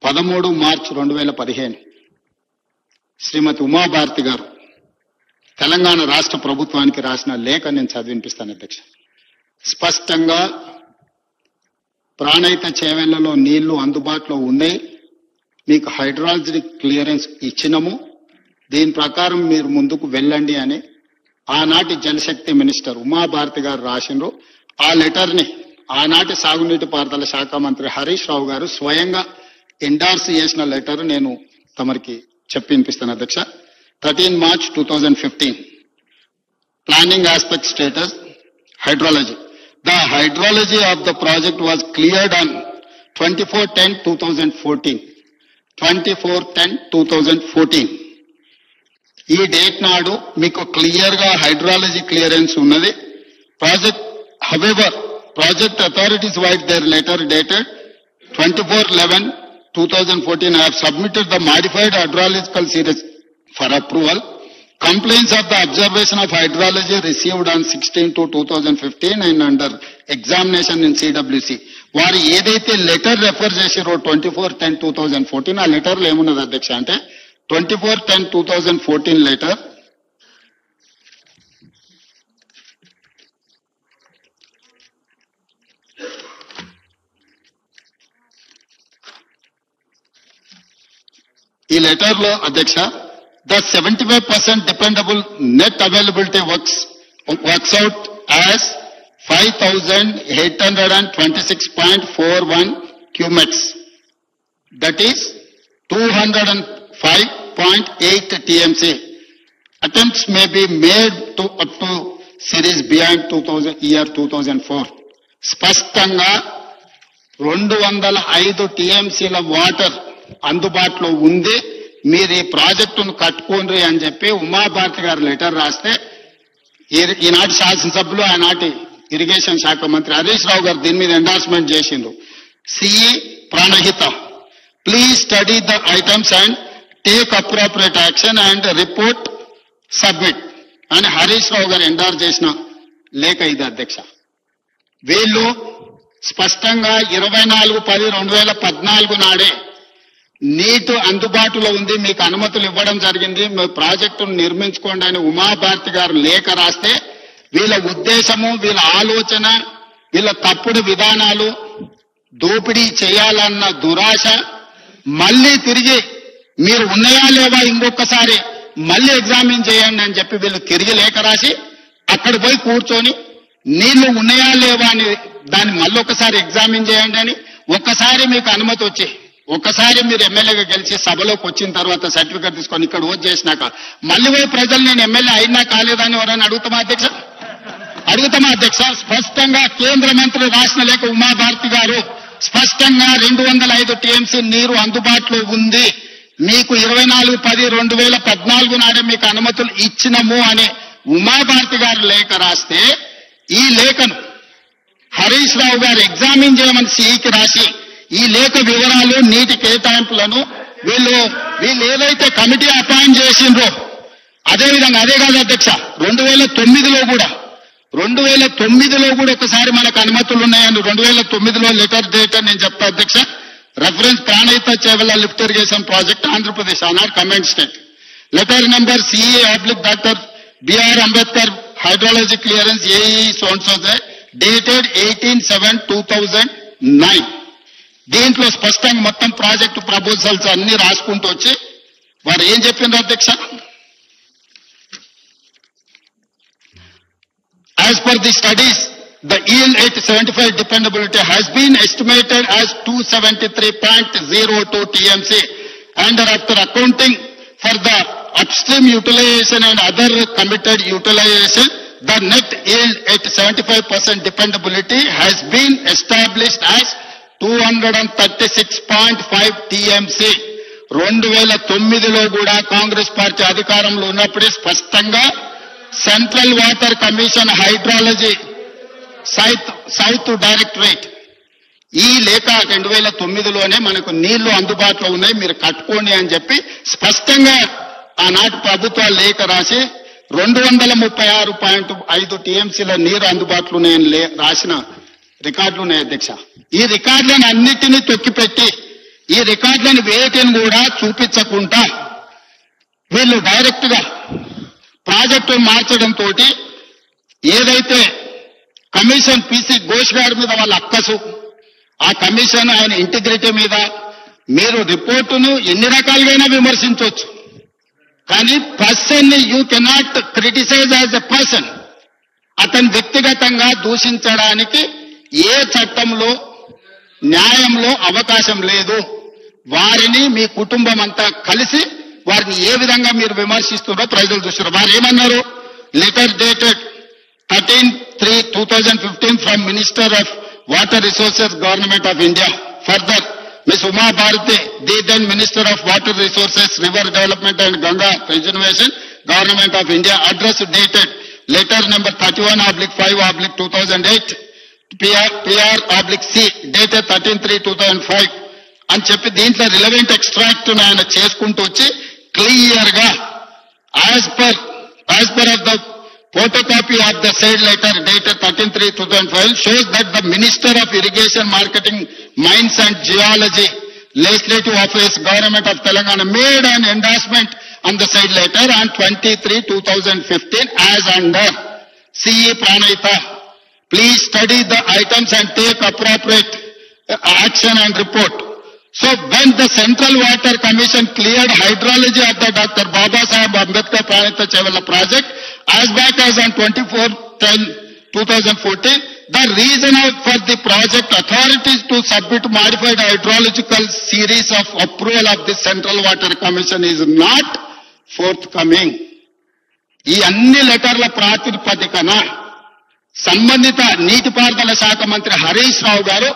13 మార్చి 2015 శ్రీమతి ఉమాభారతి గారు తెలంగాణ రాష్ట్ర ప్రభుత్వానికి రాసిన లేఖ నేను చదివినిపిస్తాను అధ్యక్ష. స్పష్టంగా ప్రాణహిత చేవెళ్లలో నీళ్లు అందుబాటులో ఉన్నాయి, మీకు హైడ్రాలజీ క్లియరెన్స్ ఇచ్చినము, దీని ప్రకారం మీరు ముందుకు వెళ్ళండి అని ఆనాటి జలశక్తి మినిస్టర్ ఉమాభారతి గారు రాసిండ్రు. ఆ లెటర్ ని ఆనాటి సాగునీటి పారుదల శాఖ మంత్రి హరీష్ రావు గారు స్వయంగా ఎండార్స్ చేసిన లెటర్ నేను తమరికి చెప్పి వినిపిస్తాను అధ్యక్ష. 13 March 2015 planning aspect status hydrology. The hydrology of the project was cleared on 24/10/2014. 24/10/2014 ఈ డేట్ నాడు మీకు క్లియర్ గా హైడ్రాలజీ క్లియరెన్స్ ఉన్నది. Project however project authorities white there letter dated 24/11/2014 have submitted the modified hydrological series for approval. Complaints of the observation of hydrology received on 16/2/2015 and under examination in CWC. వారు ఏదైతే letter refer చేసారో 24/10/2014 ఆ letter లో ఏమున్నది అధ్యక్ష అంటే 24/10/2014 letter ఈ letter లో అధ్యక్ష the 75% dependable net availability works out as 5,826.41 cumex. That is 205.8 TMC. Attempts may be made to up to series beyond 2004. స్పష్టంగా 205 TMCల వాటర్ అందుబాటులో ఉంది, మీరు ఈ ప్రాజెక్టును కట్టుకోండి అని చెప్పి ఉమాభారతి గారు లెటర్ రాస్తే ఈనాటి శాసనసభ్యులు ఆనాటి ఇరిగేషన్ శాఖ మంత్రి హరీష్ రావు గారు దీని మీద ఎండార్స్మెంట్ చేసిండ్రు. CE Pranahita please study the items and take appropriate action and report submit అని హరీష్ రావు గారు ఎండార్స్ చేసిన లేఖ ఇది అధ్యక్ష. వీళ్ళు స్పష్టంగా 24/10/2014 నాడే నీటి అందుబాటులో ఉంది, మీకు అనుమతులు ఇవ్వడం జరిగింది, మీ ప్రాజెక్టును నిర్మించుకోండి అని ఉమాభారతి గారు లేఖ రాస్తే వీళ్ళ ఉద్దేశము, వీళ్ళ ఆలోచన, వీళ్ళ తప్పుడు విధానాలు, దోపిడీ చేయాలన్న దురాశ మళ్ళీ తిరిగి మీరు ఉన్నాయా లేవా ఇంకొకసారి మళ్ళీ ఎగ్జామిన్ చేయండి అని చెప్పి వీళ్ళు తిరిగి లేఖ రాసి అక్కడ పోయి కూర్చొని నీళ్లు ఉన్నాయా లేవా అని దాన్ని మళ్ళీ ఒకసారి ఎగ్జామిన్ చేయండి అని, ఒక్కసారి మీకు అనుమతి వచ్చి ఒక్కసారి మీరు ఎమ్మెల్యేగా గెలిచి సభలోకి వచ్చిన తర్వాత సర్టిఫికేట్ తీసుకొని ఇక్కడ ఓట్ చేసినాక మళ్ళీ పోయి ప్రజలు నేను ఎమ్మెల్యే అయినా కాలేదని ఎవరైనా అడుగుతామా అధ్యక్ష? స్పష్టంగా కేంద్ర మంత్రి రాసిన లేఖ ఉమాభారతి గారు స్పష్టంగా 205 TMC నీరు అందుబాటులో ఉంది, మీకు 24/10/2014 నాడే మీకు అనుమతులు ఇచ్చినము అని ఉమాభారతి గారు లేఖ రాస్తే ఈ లేఖను హరీష్ రావు గారు ఎగ్జామిన్ చేయమని సిఈకి రాసి ఈ లేఖ వివరాలు, నీటి కేటాయింపులను వీళ్ళు ఏదైతే కమిటీ అపాయింట్ చేసిండ్రో అదేవిధంగా అదే కాదు అధ్యక్ష 2009లో కూడా ఒకసారి మనకు అనుమతులు ఉన్నాయని 2009లో లెటర్ డేట్ అని నేను చెప్తా అధ్యక్ష. Reference Pranahita Chevella lift irrigation project Andhra Pradesh ఆనాడు comment state letter number CA/Dr. B.R. Ambedkar hydrology clearance AE dated 18/7/2009. దీంట్లో స్పష్టంగా మొత్తం ప్రాజెక్టు ప్రపోజల్స్ అన్ని రాసుకుంటూ వచ్చి వారు ఏం చెప్పిండ్రు అధ్యక్ష, as per the studies the yield at 75 dependability has been estimated as 273.02 TMC and after accounting for the upstream utilization and other committed utilization the net yield at 75% dependability has been established as 236.5 TMC. 2009లో కూడా Congress party అధికారంలో ఉన్నప్పుడే స్పష్టంగా central water commission hydrology south directorate ఈ లేఖ 2009లోనే మనకు నీళ్లు అందుబాటులో ఉన్నాయి మీరు కట్టుకోండి అని చెప్పి స్పష్టంగా ఆనాటి ప్రభుత్వ లేఖ రాసి 236.5 TMCల నీరు అందుబాటులో ఉన్నాయని రాసిన రికార్డులు ఉన్నాయి అధ్యక్ష. ఈ రికార్డులను అన్నిటినీ తొక్కిపెట్టి ఈ రికార్డులను వేటిని కూడా చూపించకుండా వీళ్ళు డైరెక్ట్ గా ప్రాజెక్టును మార్చడంతో ఏదైతే కమిషన్ పిసి ఘోష్ గారి మీద వాళ్ళ అక్కసు, ఆ కమిషన్ ఆయన ఇంటిగ్రిటీ మీద మీరు రిపోర్టును ఎన్ని రకాలుగా విమర్శించవచ్చు, కానీ పర్సన్ ని you cannot criticise as a person. అతను వ్యక్తిగతంగా దూషించడానికి ఏ చట్టంలో న్యాయంలో అవకాశం లేదు. వారిని మీ కుటుంబం అంతా కలిసి వారిని ఏ విధంగా మీరు విమర్శిస్తున్నారో ప్రజలు చూస్తున్నారు. వారు ఏమన్నారు? Letter dated 13/3/2015 from minister of water resources government of India. Further, Ms. Uma Bharati, the then Minister of Water Resources, River Development and Ganga Preservation, Government of India, address dated letter number 31/5/2008, PR/C, dated 13/3/2005 అని చెప్పి దీంట్లో relevant extract ఆయన చేసుకుంటూ వచ్చి clear గా as per of the photocopy of the said letter dated 13/3/2005 shows that the Minister of Irrigation, Marketing, Mines and Geology, Legislative Office, Government of Telangana made an endorsement on the said letter on 23/2015 as under C.E. Pranayita. Please study the items and take appropriate action and report. So when the Central Water Commission cleared hydrology of the Dr. Baba Saheb Ambedkar Pranayita Chevella project as back as on 24/10/2014, the reason for the project authorities to submit modified hydrological series of approval of the Central Water Commission is not forthcoming. ఈ అన్ని లెటర్ల ప్రాతిపదికన సంబంధిత నీటిపారుదల శాఖ మంత్రి హరీష్ రావు గారు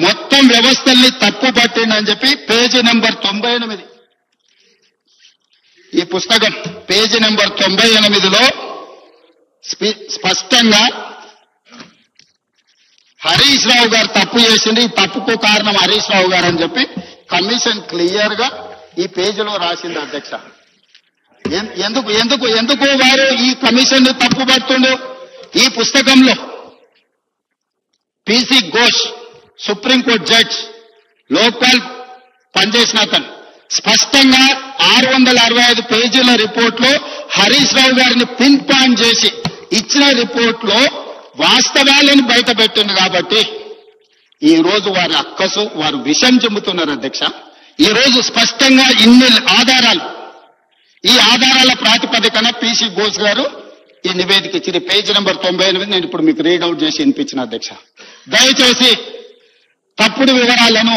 మొత్తం వ్యవస్థల్ని తప్పు పట్టిండని చెప్పి పేజీ నెంబర్ 98 ఈ పుస్తకం పేజీ నెంబర్ 98లో స్పష్టంగా హరీష్ రావు గారు తప్పు చేసింది, ఈ తప్పుకు కారణం హరీష్ రావు గారు అని చెప్పి కమిషన్ క్లియర్ గా ఈ పేజీలో రాసింది. అధ్యక్ష, ఎందుకు వారు ఈ కమిషన్ ని తప్పు పడుతుండు? ఈ పుస్తకంలో PC Ghosh, supreme court judge, local పనిచేసిన అతను స్పష్టంగా 665 పేజీల రిపోర్ట్ లో హరీష్ రావు గారిని పిన్ పాయింట్ చేసి ఇచ్చిన రిపోర్ట్ లో వాస్తవాలను బయటపెట్టింది. కాబట్టి ఈ రోజు వారి అక్కసు, వారు విషం చెబుతున్నారు. అధ్యక్ష, ఈ రోజు స్పష్టంగా ఇన్ని ఆధారాలు, ఈ ఆధారాల ప్రాతిపదికన పిసి ఘోష్ గారు ఈ నివేదిక ఇచ్చింది. పేజీ నెంబర్ 98 నేను ఇప్పుడు మీకు రీడౌట్ చేసి వినిపించిన. అధ్యక్ష, దయచేసి తప్పుడు వివరాలను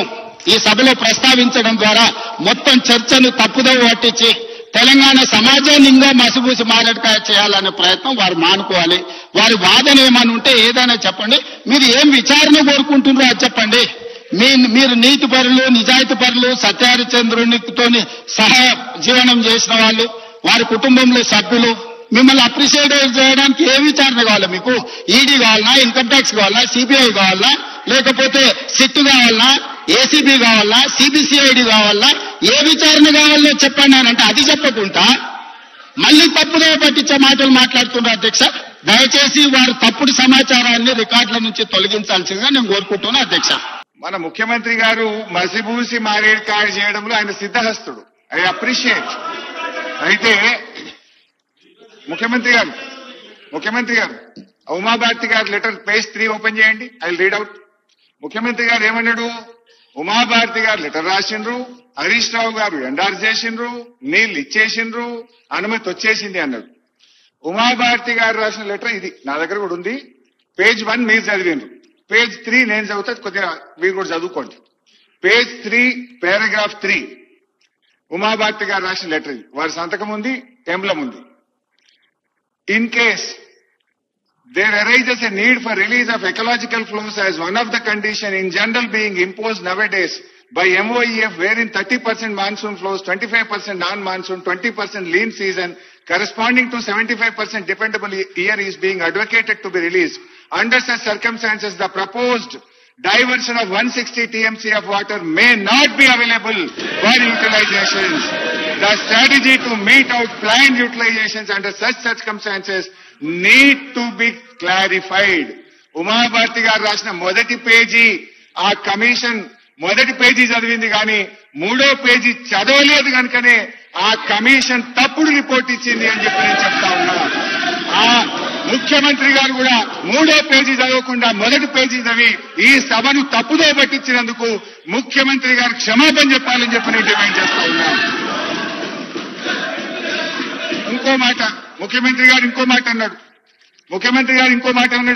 ఈ సభలో ప్రస్తావించడం ద్వారా మొత్తం చర్చను తప్పుదోవ పట్టించి తెలంగాణ సమాజాన్ని ఇంకా మసిబూసి మారడికాయ చేయాలనే ప్రయత్నం వారు మానుకోవాలి. వారి వాదన ఏమని ఉంటే ఏదైనా చెప్పండి. మీరు ఏం విచారణ కోరుకుంటున్నారో అది చెప్పండి. మీరు నీతి పరులు, నిజాయితీ పరులు, సత్యహరిచంద్రునితోని సహా జీవనం చేసిన వాళ్ళు, వారి కుటుంబంలో సభ్యులు, మిమ్మల్ని అప్రిషియేట్ చేయడానికి ఏ విచారణ కావాలా? మీకు ఈడీ కావాలన్నా, ఇన్కమ్ ట్యాక్స్ కావాలా, సిబిఐ కావాలా, లేకపోతే సిట్ కావాలన్నా, ఏసీబీ కావాలా, సిబిసిఐడి కావాలా, ఏ విచారణ కావాలో చెప్పండి అని అంటే అది చెప్పకుండా మళ్ళీ తప్పుదో పట్టించే మాటలు మాట్లాడుతున్నారు. అధ్యక్ష, దయచేసి వారు తప్పుడు సమాచారాన్ని రికార్డుల నుంచి తొలగించాల్సిందిగా నేను కోరుకుంటున్నా. అధ్యక్ష, మన ముఖ్యమంత్రి గారు మసిబూసి మారేడుకాయ చేయడంలో ఆయన సిద్ధహస్తుడు. I appreciate. అయితే ముఖ్యమంత్రి గారు ఉమాభారతి గారి లెటర్ పేజ్ 3 ఓపెన్ చేయండి. I read out. ముఖ్యమంత్రి గారు ఏమన్నాడు? ఉమాభారతి గారు లెటర్ రాసిండ్రు, హరీష్ రావు గారు ఎండార్స్ చేసిండ్రు, నీళ్ళు ఇచ్చేసిండ్రు, అనుమతి వచ్చేసింది అన్నాడు. ఉమాభారతి గారు రాసిన లెటర్ ఇది నా దగ్గర కూడా ఉంది. పేజ్ 1 మీరు చదివిండ్రు, పేజ్ 3 నేను చదువుతా, కొద్దిగా మీరు కూడా చదువుకోండి. పేజ్ 3 పారాగ్రాఫ్ 3 ఉమాభారతి గారు రాసిన లెటర్ ఇది. వారి సంతకం ఉంది, ఎంబ్లం ఉంది. In case there arises a need for release of ecological flows as one of the conditions in general being imposed nowadays by MOEF, wherein 30% monsoon flows, 25% non-monsoon, 20% lean season, corresponding to 75% dependable year is being advocated to be released. Under such circumstances, the proposed diversion of 160 TMC of water may not be available for utilizations. The strategy to meet out planned utilizations under such circumstances need to be clarified. Uma Bharti గారు రాసిన మొదటి page ఆ commission మొదటి page చదివింది కానీ 3వ page చదవలేదు కనుకనే ఆ కమిషన్ తప్పుడు రిపోర్ట్ ఇచ్చింది అని చెప్పి నేను చెప్తా ఉన్నా. ఆ ముఖ్యమంత్రి గారు కూడా 3వ పేజీ చదవకుండా మొదటి పేజీ చదివి ఈ సభను తప్పుదో పట్టించినందుకు ముఖ్యమంత్రి గారు క్షమాపణ చెప్పాలని చెప్పి నేను డిమాండ్ చేస్తా ఉన్నా. ఇంకో మాట ముఖ్యమంత్రి గారు ఇంకో మాట అన్నాడు.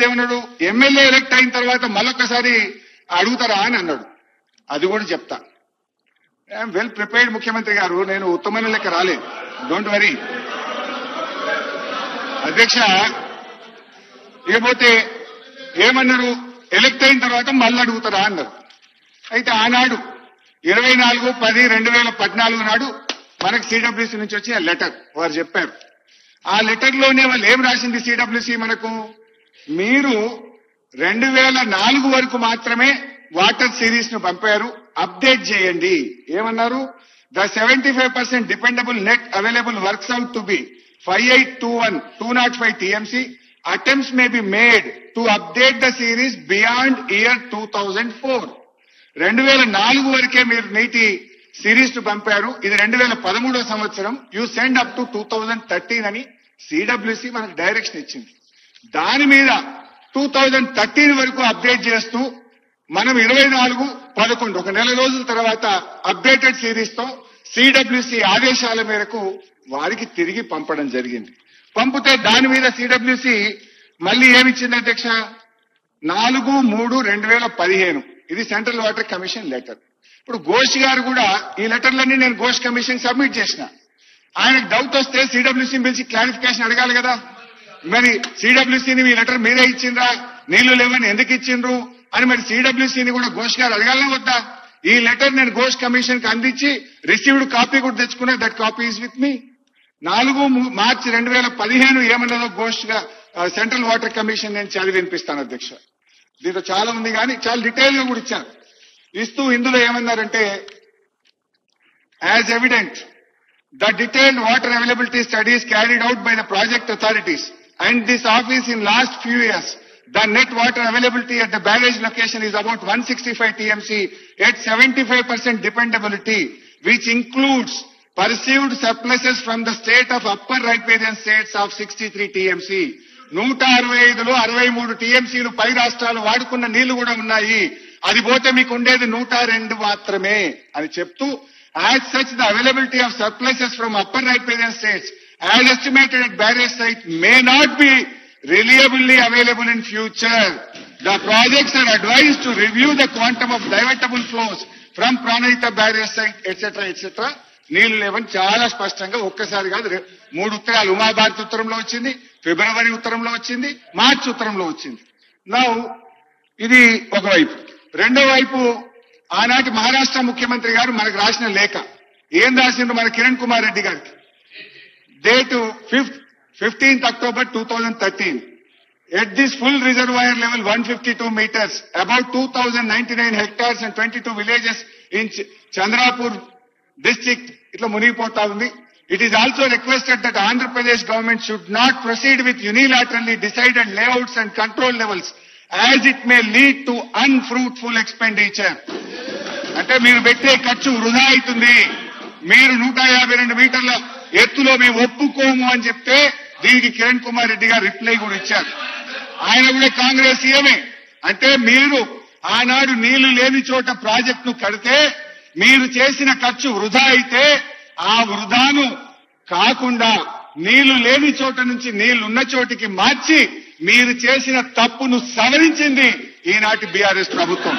ఏమన్నాడు? ఎమ్మెల్యే ఎలక్ట్ అయిన తర్వాత మళ్ళొక్కసారి అడుగుతారా అని అన్నాడు. అది కూడా చెప్తా. ఐఎమ్ వెల్ ప్రిపేర్డ్ ముఖ్యమంత్రి గారు, నేను ఉత్తమైన లెక్క రాలేదు, డోంట్ వరీ. అధ్యక్ష, ఇకపోతే ఏమన్నారు? ఎలక్ట్ అయిన తర్వాత మళ్ళీ అడుగుతారా అన్నారు. అయితే ఆనాడు 24/10/2014 నాడు మనకు సిడబ్ల్యూసీ నుంచి వచ్చిన లెటర్ వారు చెప్పారు. ఆ లెటర్ లోనే వాళ్ళు ఏం రాసింది సిడబ్ల్యూసీ మనకు? మీరు 2004 వరకు మాత్రమే వాటర్ సిరీస్ ను పంపారు, అప్డేట్ చేయండి. ఏమన్నారు? The 75% dependable net available works out to be 5821-205 TMC. Attempts may be made to update the series beyond year 2004. 2004 వరకే మీరు నీటి సిరీస్ ను పంపారు. ఇది 2013వ సంవత్సరం. యూ సెండ్ అప్ టు 2013 అని సిడబ్ల్యూసీ మనకు డైరెక్షన్ ఇచ్చింది. దాని మీద 2013 వరకు అప్డేట్ చేస్తూ మనం 24/11 ఒక నెల రోజుల తర్వాత అప్డేటెడ్ సిరీస్ తో సిడబ్ల్యూసీ ఆదేశాల మేరకు వారికి తిరిగి పంపడం జరిగింది. పంపితే దాని మీద సిడబ్ల్యూసీ మళ్ళీ ఏమిచ్చింది అధ్యక్ష? 4/3/2015 ఇది సెంట్రల్ వాటర్ కమిషన్ లెటర్. ఇప్పుడు ఘోష్ గారు కూడా ఈ లెటర్లన్నీ నేను ఘోష్ కమిషన్ సబ్మిట్ చేసిన. ఆయనకు డౌట్ వస్తే సిడబ్ల్యూసీని పిలిచి క్లారిఫికేషన్ అడగాలి కదా. మరి సిడబ్ల్యూసీని మీ లెటర్ మీరే ఇచ్చిండ్రా, నీళ్లు లేవని ఎందుకు ఇచ్చిండ్రు అని మరి సిడబ్ల్యూసీని కూడా ఘోష్ గారు అడగాలనే వద్దా? ఈ లెటర్ నేను ఘోష్ కమిషన్ కి అందించి రిసీవ్డ్ కాపీ కూడా తెచ్చుకున్నా. That copy is with me. 4 మార్చి 2015 ఏమన్నదో ఘోష్ గా సెంట్రల్ వాటర్ కమిషన్ నేను చదివి వినిపిస్తాను అధ్యక్ష. దీంట్లో చాలా ఉంది కానీ చాలా డీటెయిల్ గా కూడా ఇచ్చాను. ఇస్తూ ఇందులో ఏమన్నారంటే, as evident the detailed water availability studies carried out by the project authorities and this office in last few years the net water availability at the barrage location is about 165 TMC at 75% dependability, which includes perceived surpluses from the state of upper riparian states of 63 TMC. 165లో 63 TMCలు పై రాష్ట్రాలు వాడుకున్న నీళ్లు కూడా ఉన్నాయి. అది పోతే మీకు ఉండేది 102 మాత్రమే అని చెప్తూ, as such the availability of surpluses from upper riparian states as estimated at barrage site may not be reliably available in future. The projects are advised to review the quantum of divertible flows from Pranayita barrage site, etc. నీళ్లు లేవని చాలా స్పష్టంగా ఒక్కసారి కాదు 3 ఉత్తరాలు, ఉమాభారతి ఉత్తరంలో వచ్చింది, ఫిబ్రవరి ఉత్తరంలో వచ్చింది, మార్చి ఉత్తరంలో వచ్చింది. నౌ ఇది ఒకవైపు. రెండో వైపు ఆనాటి మహారాష్ట్ర ముఖ్యమంత్రి గారు మనకు రాసిన లేఖ ఏం రాసిండ్రు మన కిరణ్ కుమార్ రెడ్డి గారికి. Date 15th October 2013. At this full reservoir level 152 meters, about 2099 hectares and 22 villages in Chandrapur district itla munigipota undi. It is also requested that Andhra Pradesh government should not proceed with unilaterally decided layouts and control levels as it may lead to unfruitful expenditure. అంటే మీరు పెట్టే ఖర్చు వృధా అవుతుంది. మీరు 152 మీటర్ల ఎత్తులో మేము ఒప్పుకోము అని చెప్తే దీనికి కిరణ్ కుమార్ రెడ్డి గారు రిప్లై కూడా ఇచ్చారు. ఆయన కూడా కాంగ్రెస్ సీఎమే. అంటే మీరు ఆనాడు నీళ్లు లేని చోట ప్రాజెక్టును కడితే మీరు చేసిన ఖర్చు వృధా అయితే ఆ వృధాను కాకుండా నీళ్లు లేని చోట నుంచి నీళ్లున్న చోటికి మార్చి మీరు చేసిన తప్పును సవరించింది ఈనాటి బీఆర్ఎస్ ప్రభుత్వం.